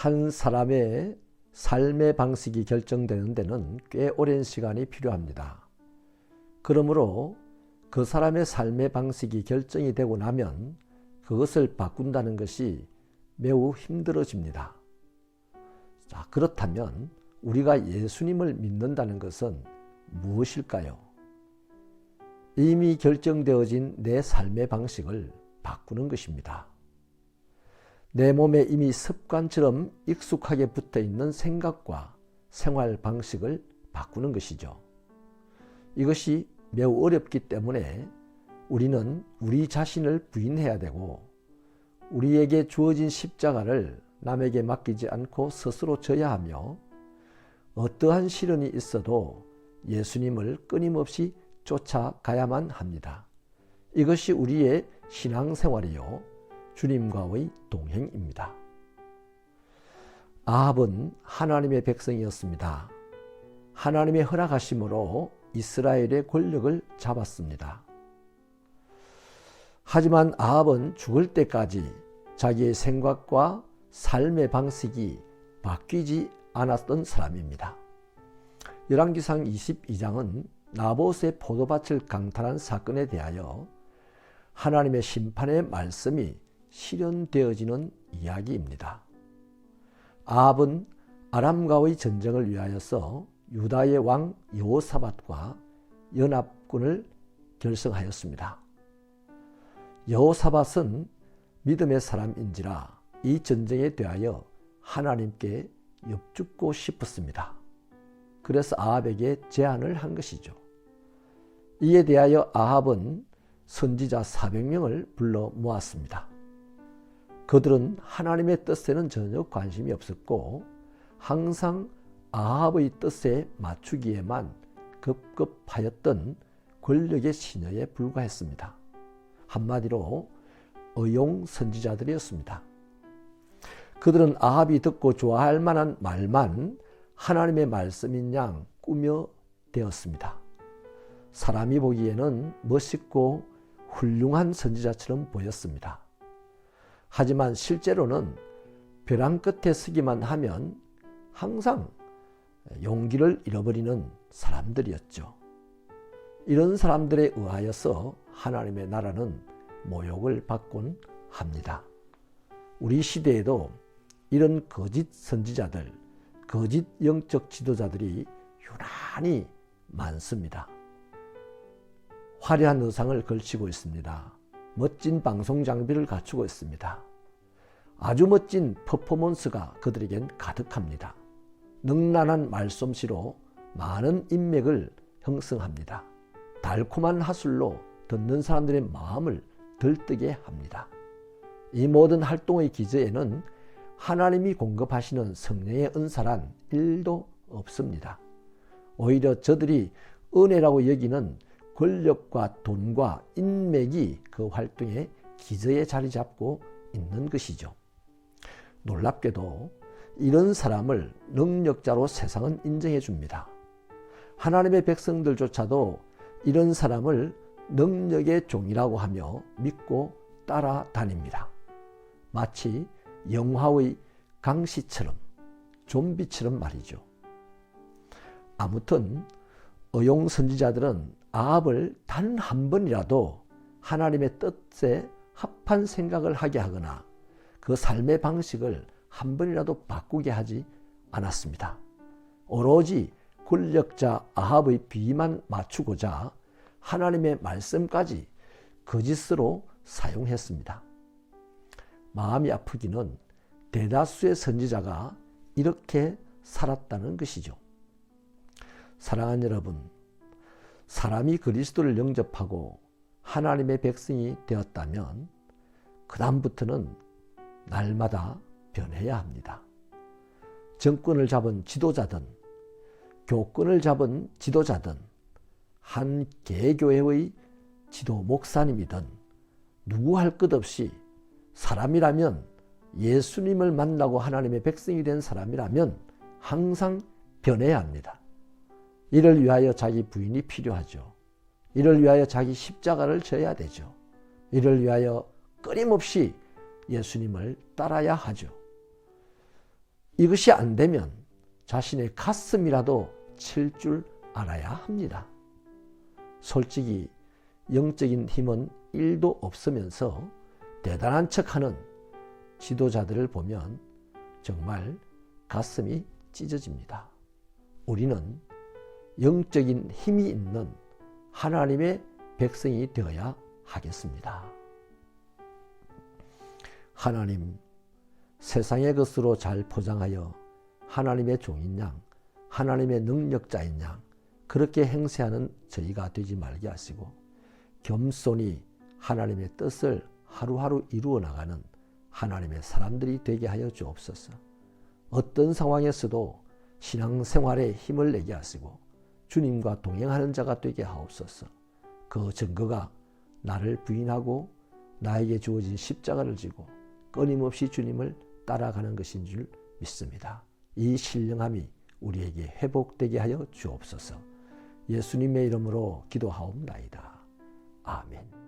한 사람의 삶의 방식이 결정되는 데는 꽤 오랜 시간이 필요합니다. 그러므로 그 사람의 삶의 방식이 결정이 되고 나면 그것을 바꾼다는 것이 매우 힘들어집니다. 자, 그렇다면 우리가 예수님을 믿는다는 것은 무엇일까요? 이미 결정되어진 내 삶의 방식을 바꾸는 것입니다. 내 몸에 이미 습관처럼 익숙하게 붙어있는 생각과 생활 방식을 바꾸는 것이죠. 이것이 매우 어렵기 때문에 우리는 우리 자신을 부인해야 되고 우리에게 주어진 십자가를 남에게 맡기지 않고 스스로 져야 하며 어떠한 시련이 있어도 예수님을 끊임없이 쫓아가야만 합니다. 이것이 우리의 신앙생활이요 주님과의 동행입니다. 아합은 하나님의 백성이었습니다. 하나님의 허락하심으로 이스라엘의 권력을 잡았습니다. 하지만 아합은 죽을 때까지 자기의 생각과 삶의 방식이 바뀌지 않았던 사람입니다. 열왕기상 22장은 나봇의 포도밭을 강탈한 사건에 대하여 하나님의 심판의 말씀이 실현되어지는 이야기입니다. 아합은 아람과의 전쟁을 위하여서 유다의 왕 여호사밧과 연합군을 결성하였습니다. 여호사밧은 믿음의 사람인지라 이 전쟁에 대하여 하나님께 엽죽고 싶었습니다. 그래서 아합에게 제안을 한 것이죠. 이에 대하여 아합은 선지자 400명을 불러 모았습니다. 그들은 하나님의 뜻에는 전혀 관심이 없었고 항상 아합의 뜻에 맞추기에만 급급하였던 권력의 시녀에 불과했습니다. 한마디로 의용 선지자들이었습니다. 그들은 아합이 듣고 좋아할 만한 말만 하나님의 말씀인 양 꾸며대었습니다. 사람이 보기에는 멋있고 훌륭한 선지자처럼 보였습니다. 하지만 실제로는 벼랑 끝에 서기만 하면 항상 용기를 잃어버리는 사람들이었죠. 이런 사람들에 의하여서 하나님의 나라는 모욕을 받곤 합니다. 우리 시대에도 이런 거짓 선지자들, 거짓 영적 지도자들이 유난히 많습니다. 화려한 의상을 걸치고 있습니다. 멋진 방송 장비를 갖추고 있습니다. 아주 멋진 퍼포먼스가 그들에겐 가득합니다. 능란한 말솜씨로 많은 인맥을 형성합니다. 달콤한 하술로 듣는 사람들의 마음을 들뜨게 합니다. 이 모든 활동의 기저에는 하나님이 공급하시는 성령의 은사란 1도 없습니다. 오히려 저들이 은혜라고 여기는 권력과 돈과 인맥이 그 활동의 기저에 자리 잡고 있는 것이죠. 놀랍게도 이런 사람을 능력자로 세상은 인정해 줍니다. 하나님의 백성들조차도 이런 사람을 능력의 종이라고 하며 믿고 따라다닙니다. 마치 영화의 강시처럼, 좀비처럼 말이죠. 아무튼 의용 선지자들은 아합을 단 한 번이라도 하나님의 뜻에 합한 생각을 하게 하거나 그 삶의 방식을 한 번이라도 바꾸게 하지 않았습니다. 오로지 권력자 아합의 비만 맞추고자 하나님의 말씀까지 거짓으로 사용했습니다. 마음이 아프기는 대다수의 선지자가 이렇게 살았다는 것이죠. 사랑하는 여러분, 사람이 그리스도를 영접하고 하나님의 백성이 되었다면 그 다음부터는 날마다 변해야 합니다. 정권을 잡은 지도자든 교권을 잡은 지도자든 한 개교회의 지도 목사님이든 누구 할 것 없이 사람이라면 예수님을 만나고 하나님의 백성이 된 사람이라면 항상 변해야 합니다. 이를 위하여 자기 부인이 필요하죠. 이를 위하여 자기 십자가를 져야 되죠. 이를 위하여 끊임없이 예수님을 따라야 하죠. 이것이 안 되면 자신의 가슴이라도 칠 줄 알아야 합니다. 솔직히 영적인 힘은 1도 없으면서 대단한 척하는 지도자들을 보면 정말 가슴이 찢어집니다. 우리는 영적인 힘이 있는 하나님의 백성이 되어야 하겠습니다. 하나님, 세상의 것으로 잘 포장하여 하나님의 종인 양, 하나님의 능력자인 양 그렇게 행세하는 저희가 되지 말게 하시고 겸손히 하나님의 뜻을 하루하루 이루어 나가는 하나님의 사람들이 되게 하여 주옵소서. 어떤 상황에서도 신앙생활에 힘을 내게 하시고 주님과 동행하는 자가 되게 하옵소서. 그 증거가 나를 부인하고 나에게 주어진 십자가를 지고 끊임없이 주님을 따라가는 것인 줄 믿습니다. 이 신령함이 우리에게 회복되게 하여 주옵소서. 예수님의 이름으로 기도하옵나이다. 아멘.